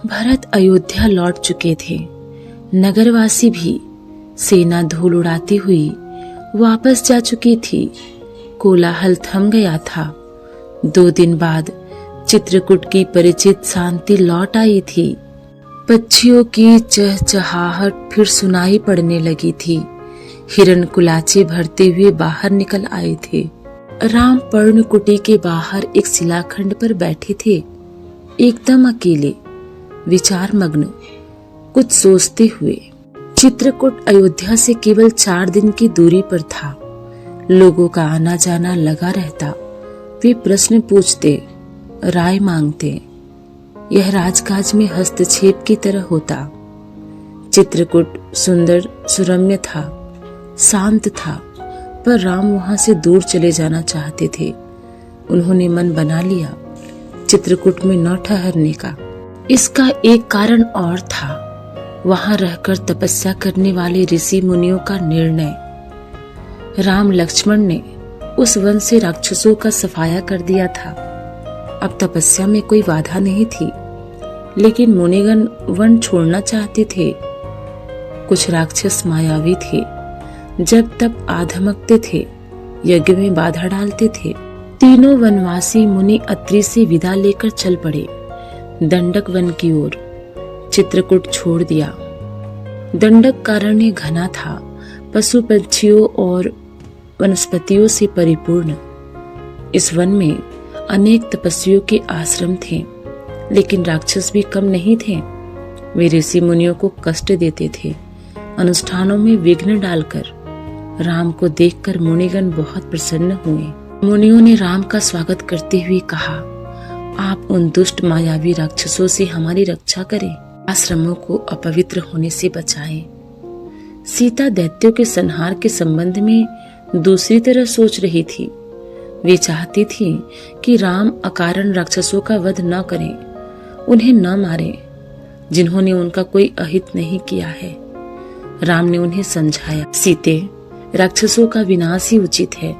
भरत अयोध्या लौट चुके थे। नगरवासी भी सेना धूल उड़ाती हुई वापस जा चुकी थी। कोलाहल थम गया था। 2 दिन बाद चित्रकूट की परिचित शांति लौट आई थी। पक्षियों की चहचहाहट फिर सुनाई पड़ने लगी थी। हिरण कुलाचे भरते हुए बाहर निकल आए थे। राम पर्णकुटी के बाहर एक शिलाखंड पर बैठे थे, एकदम अकेले, विचार मग्न, कुछ सोचते हुए। चित्रकूट अयोध्या से केवल 4 दिन की दूरी पर था। लोगों का आना जाना लगा रहता। वे प्रश्न पूछते, राय मांगते। यह राजकाज में हस्तक्षेप की तरह होता। चित्रकूट सुंदर सुरम्य था, शांत था, पर राम वहां से दूर चले जाना चाहते थे। उन्होंने मन बना लिया चित्रकूट में न ठहरने का। इसका एक कारण और था, वहां रहकर तपस्या करने वाले ऋषि मुनियों का निर्णय। राम लक्ष्मण ने उस वन से राक्षसों का सफाया कर दिया था। अब तपस्या में कोई बाधा नहीं थी, लेकिन मुनिगण वन छोड़ना चाहते थे। कुछ राक्षस मायावी थे, जब तब आधमकते थे, यज्ञ में बाधा डालते थे। तीनों वनवासी मुनि अत्रि से विदा लेकर चल पड़े दंडक वन की ओर। चित्रकूट छोड़ दिया। दंडक कारण्य घना था, पशु पक्षियों और वनस्पतियों से परिपूर्ण। इस वन में अनेक तपस्वियों के आश्रम थे, लेकिन राक्षस भी कम नहीं थे। वे ऋषि मुनियों को कष्ट देते थे, अनुष्ठानों में विघ्न डालकर। राम को देखकर मुनिगण बहुत प्रसन्न हुए। मुनियों ने राम का स्वागत करते हुए कहा, आप उन दुष्ट मायावी राक्षसों से हमारी रक्षा करें, आश्रमों को अपवित्र होने से बचाएं। सीता दैत्यों के संहार के संबंध में दूसरी तरह सोच रही थी। वे चाहती थी कि राम अकारण राक्षसों का वध न करें, उन्हें न मारें, जिन्होंने उनका कोई अहित नहीं किया है। राम ने उन्हें समझाया, सीते, राक्षसों का विनाश ही उचित है।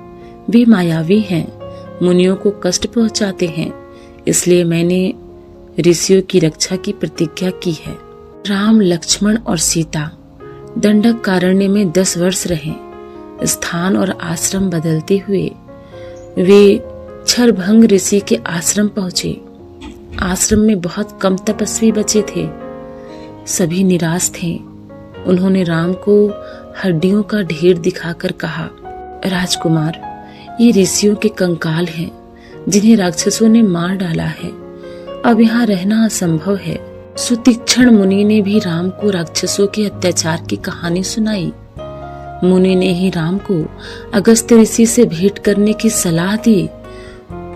वे मायावी हैं, मुनियों को कष्ट पहुंचाते हैं, इसलिए मैंने ऋषियों की रक्षा की प्रतिज्ञा की है। राम, लक्ष्मण और सीता दंडक कारण्य में 10 वर्ष रहे। स्थान और आश्रम बदलते हुए वे क्षरभंग ऋषि के आश्रम पहुंचे। आश्रम में बहुत कम तपस्वी बचे थे, सभी निराश थे। उन्होंने राम को हड्डियों का ढेर दिखाकर कहा, राजकुमार, ये ऋषियों के कंकाल हैं, जिन्हें राक्षसों ने मार डाला है। अब यहाँ रहना असंभव है। सुतीक्ष्ण मुनि ने भी राम को राक्षसों के अत्याचार की कहानी सुनाई। मुनि ने ही राम को अगस्त ऋषि से भेंट करने की सलाह दी।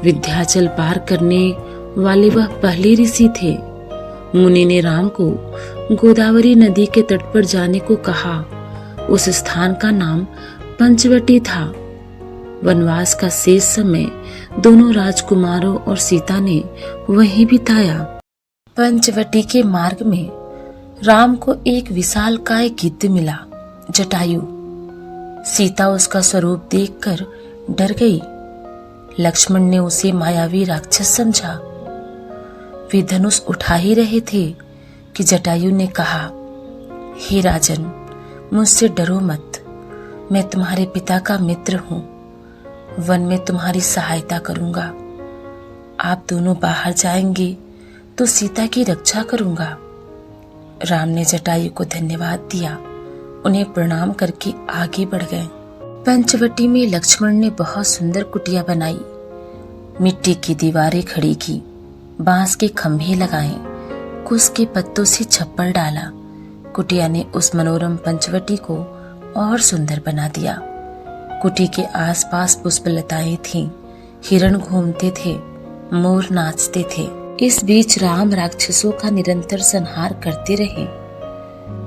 विंध्याचल पार करने वाले वह पहले ऋषि थे। मुनि ने राम को गोदावरी नदी के तट पर जाने को कहा। उस स्थान का नाम पंचवटी था। वनवास का शेष समय दोनों राजकुमारों और सीता ने वहीं बिताया। पंचवटी के मार्ग में राम को एक विशालकाय गिद्ध मिला, जटायु। सीता उसका स्वरूप देखकर डर गई। लक्ष्मण ने उसे मायावी राक्षस समझा। वे धनुष उठा ही रहे थे कि जटायु ने कहा, हे राजन, मुझसे डरो मत। मैं तुम्हारे पिता का मित्र हूँ। वन में तुम्हारी सहायता करूंगा। आप दोनों बाहर जाएंगे तो सीता की रक्षा करूंगा। राम ने जटायु को धन्यवाद दिया, उन्हें प्रणाम करके आगे बढ़ गए। पंचवटी में लक्ष्मण ने बहुत सुंदर कुटिया बनाई, मिट्टी की दीवारें खड़ी की, बांस के खंभे लगाए, कुश के पत्तों से छप्पर डाला। कुटिया ने उस मनोरम पंचवटी को और सुंदर बना दिया। कुटी के आसपास पुष्पलताएं थीं, हिरण घूमते थे, मोर नाचते थे। इस बीच राम राक्षसों का निरंतर संहार करते रहे।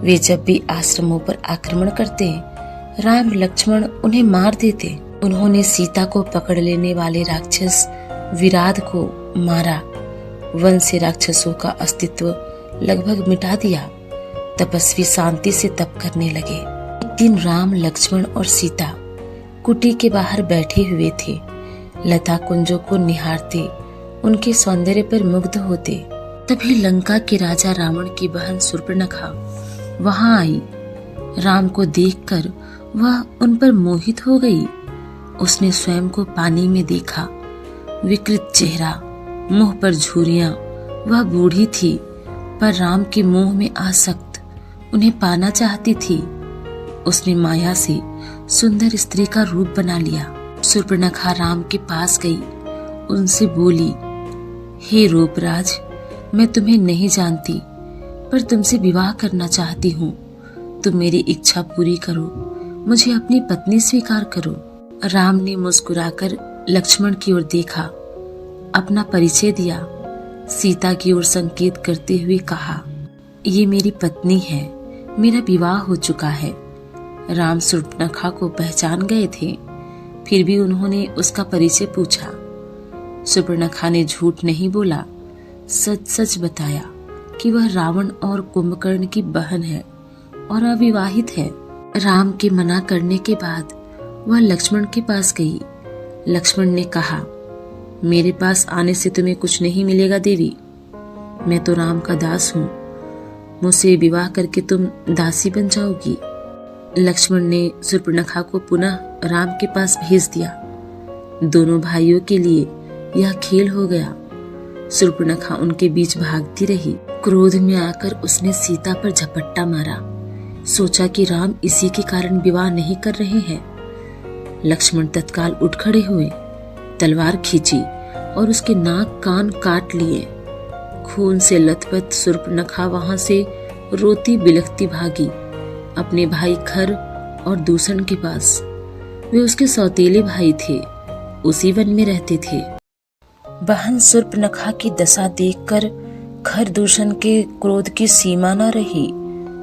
वे जब भी आश्रमों पर आक्रमण करते, राम लक्ष्मण उन्हें मार देते। उन्होंने सीता को पकड़ लेने वाले राक्षस विराध को मारा। वन से राक्षसों का अस्तित्व लगभग मिटा दिया। तपस्वी शांति से तप करने लगे। एक दिन राम, लक्ष्मण और सीता कुटी के बाहर बैठे हुए थे। लता कुंजों को निहारते, उनके सौंदर्य पर मुग्ध होते। तभी लंका के राजा रावण की बहन शूर्पणखा वहां आई। राम को देखकर वह उन पर मोहित हो गई। उसने स्वयं को पानी में देखा, विकृत चेहरा, मुंह पर झुर्रियां। वह बूढ़ी थी पर राम के मोह में आसक्त उन्हें पाना चाहती थी। उसने माया से सुंदर स्त्री का रूप बना लिया। शूर्पणखा राम के पास गई, उनसे बोली, हे रूपराज, मैं तुम्हें नहीं जानती पर तुमसे विवाह करना चाहती हूँ। तुम मेरी इच्छा पूरी करो, मुझे अपनी पत्नी स्वीकार करो। राम ने मुस्कुराकर लक्ष्मण की ओर देखा, अपना परिचय दिया। सीता की ओर संकेत करते हुए कहा, ये मेरी पत्नी है, मेरा विवाह हो चुका है। राम शूर्पणखा को पहचान गए थे, फिर भी उन्होंने उसका परिचय पूछा। शूर्पणखा ने झूठ नहीं बोला, सच सच बताया कि वह रावण और कुंभकर्ण की बहन है और अविवाहित है। राम के मना करने के बाद वह लक्ष्मण के पास गई। लक्ष्मण ने कहा, मेरे पास आने से तुम्हें कुछ नहीं मिलेगा देवी, मैं तो राम का दास हूँ, मुझसे विवाह करके तुम दासी बन जाओगी। लक्ष्मण ने शूर्पणखा को पुनः राम के पास भेज दिया। दोनों भाइयों के लिए यह खेल हो गया। शूर्पणखा उनके बीच भागती रही। क्रोध में आकर उसने सीता पर झपट्टा मारा। सोचा कि राम इसी के कारण विवाह नहीं कर रहे हैं। लक्ष्मण तत्काल उठ खड़े हुए, तलवार खींची और उसके नाक कान काट लिए। खून से लथपथ शूर्पणखा वहां से रोती बिलखती भागी अपने भाई खर और दूषण के पास। वे उसके सौतेले भाई थे, उसी वन में रहते थे। बहन शूर्पणखा की दशा देखकर खर दूषण के क्रोध की सीमा न रही।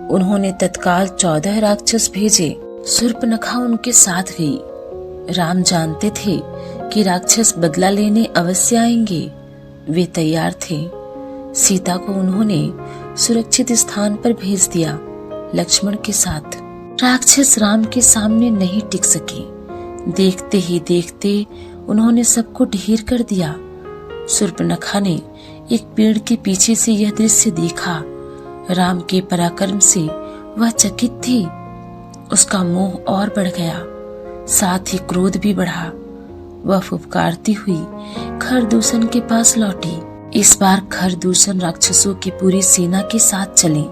उन्होंने तत्काल 14 राक्षस भेजे। शूर्पणखा उनके साथ गई। राम जानते थे कि राक्षस बदला लेने अवश्य आएंगे। वे तैयार थे। सीता को उन्होंने सुरक्षित स्थान पर भेज दिया, लक्ष्मण के साथ। राक्षस राम के सामने नहीं टिक सके। देखते ही देखते उन्होंने सबको ढेर कर दिया। शूर्पणखा ने एक पेड़ के पीछे से यह दृश्य देखा। राम के पराक्रम से वह चकित थी। उसका मोह और बढ़ गया, साथ ही क्रोध भी बढ़ा। वह फुफकारती हुई खरदूषण के पास लौटी। इस बार खरदूषण राक्षसों की पूरी सेना के साथ चले।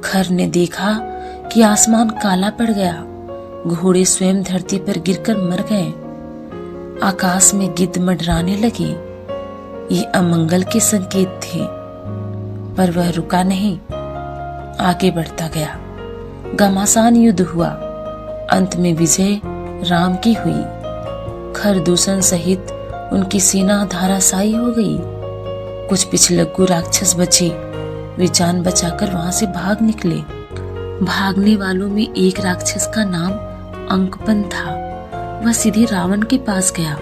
खर ने देखा कि आसमान काला पड़ गया। घोड़े स्वयं धरती पर गिरकर मर गए। आकाश में गिद्ध मंडराने लगे। ये अमंगल के संकेत थे, पर वह रुका नहीं, आगे बढ़ता गया। घमासान युद्ध हुआ। अंत में विजय राम की हुई। खरदूषण सहित उनकी सेना धराशायी हो गई। कुछ पिछलग्गू राक्षस बचे। वे जान बचाकर वहां से भाग निकले। भागने वालों में एक राक्षस का नाम अंकपन था। वह सीधे रावण के पास गया।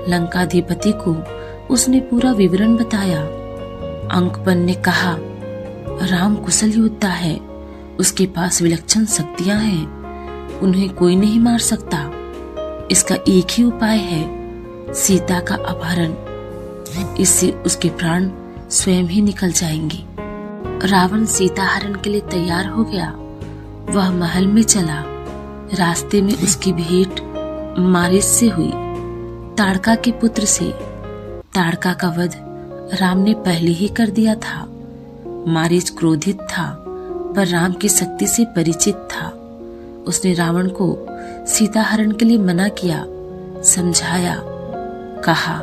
लंकाधिपति को उसने पूरा विवरण बताया। अंकपन ने कहा, राम कुशल योद्धा है, उसके पास विलक्षण शक्तियां हैं, उन्हें कोई नहीं मार सकता। इसका एक ही उपाय है, सीता का अपहरण। इससे उसके प्राण स्वयं ही निकल जाएंगे। रावण सीता हरण के लिए तैयार हो गया। वह महल में चला। रास्ते में उसकी भेंट मारीच से हुई, ताड़का के पुत्र से। ताड़का का वध राम ने पहले ही कर दिया था। मारीच क्रोधित था, पर राम की शक्ति से परिचित था। उसने रावण को सीता हरण के लिए मना किया, समझाया, कहा,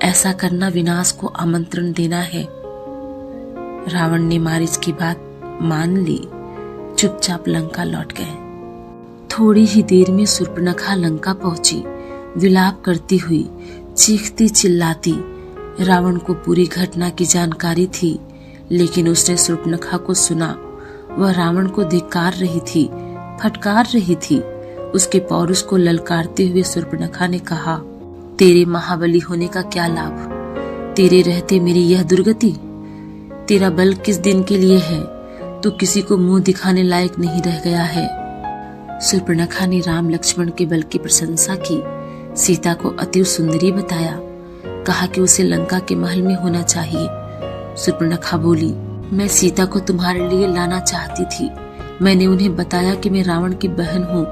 ऐसा करना विनाश को आमंत्रण देना है। रावण ने मारीच की बात मान ली। चुपचाप लंका लौट गए। थोड़ी ही देर में शूर्पणखा लंका पहुंची। विलाप करती हुई, चीखती चिल्लाती। रावण को पूरी घटना की जानकारी थी, लेकिन उसने शूर्पणखा को सुना। वह रावण को धिक्कार रही थी, फटकार रही थी। उसके पौरुष को ललकारते हुए शूर्पणखा ने कहा, तेरे महाबली होने का क्या लाभ? तेरे रहते मेरी यह दुर्गति। तेरा बल किस दिन के लिए है? तू किसी को मुंह दिखाने लायक नहीं रह गया है। शूर्पणखा ने राम लक्ष्मण के बल की प्रशंसा की। सीता को अति सुंदरी बताया। कहा कि उसे लंका के महल में होना चाहिए। सुपर्णखा बोली, मैं सीता को तुम्हारे लिए लाना चाहती थी। मैंने उन्हें बताया कि मैं रावण की बहन हूँ।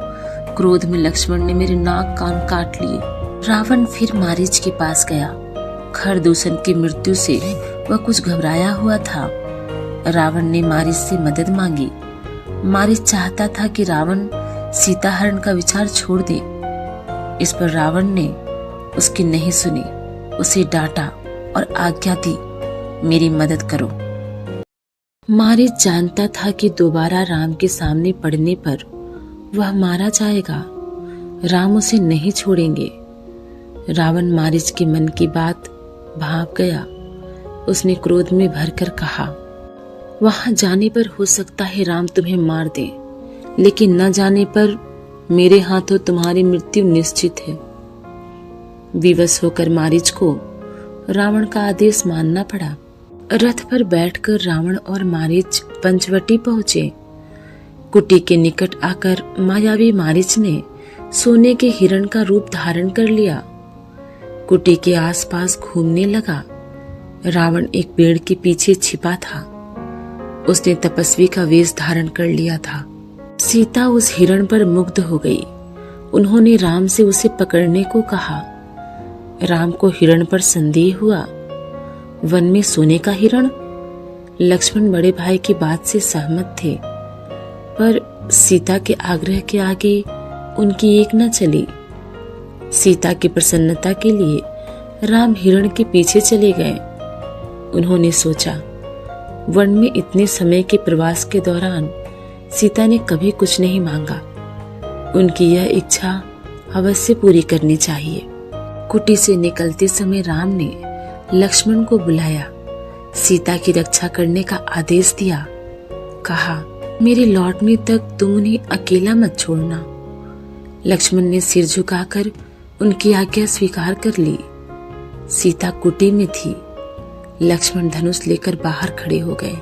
क्रोध में लक्ष्मण ने मेरे नाक कान काट लिए। रावण फिर मारीच के पास गया। खरदूषण की मृत्यु से वह कुछ घबराया हुआ था। रावण ने मारीच से मदद मांगी। मारीच चाहता था कि रावण सीताहरण का विचार छोड़ दे। इस पर रावण ने उसकी नहीं सुनी, उसे डांटा और आज्ञा दी, मेरी मदद करो। मारीच जानता था कि दोबारा राम के सामने पड़ने पर वह मारा जाएगा। राम उसे नहीं छोड़ेंगे। रावण मारीच के मन की बात भाप गया। उसने क्रोध में भरकर कहा, वहां जाने पर हो सकता है राम तुम्हें मार दे, लेकिन न जाने पर मेरे हाथों तुम्हारी मृत्यु निश्चित है। विवश होकर मारीच को रावण का आदेश मानना पड़ा। रथ पर बैठकर रावण और मारीच पंचवटी पहुंचे। कुटी के निकट आकर मायावी मारीच ने सोने के हिरण का रूप धारण कर लिया। कुटी के आसपास घूमने लगा। रावण एक पेड़ के पीछे छिपा था। उसने तपस्वी का वेश धारण कर लिया था। सीता उस हिरण पर मुग्ध हो गई। उन्होंने राम से उसे पकड़ने को कहा। राम को हिरण पर संदेह हुआ। वन में सोने का हिरण? लक्ष्मण बड़े भाई की बात से सहमत थे, पर सीता के आग्रह के आगे उनकी एक न चली। सीता की प्रसन्नता के लिए राम हिरण के पीछे चले गए। उन्होंने सोचा, वन में इतने समय के प्रवास के दौरान सीता ने कभी कुछ नहीं मांगा। उनकी यह इच्छा अवश्य पूरी करनी चाहिए। कुटी से निकलते समय राम ने लक्ष्मण को बुलाया, सीता की रक्षा करने का आदेश दिया। कहा, मेरे लौटने तक तुम उन्हें अकेला मत छोड़ना। लक्ष्मण ने सिर झुकाकर उनकी आज्ञा स्वीकार कर ली। सीता कुटी में थी। लक्ष्मण धनुष लेकर बाहर खड़े हो गए।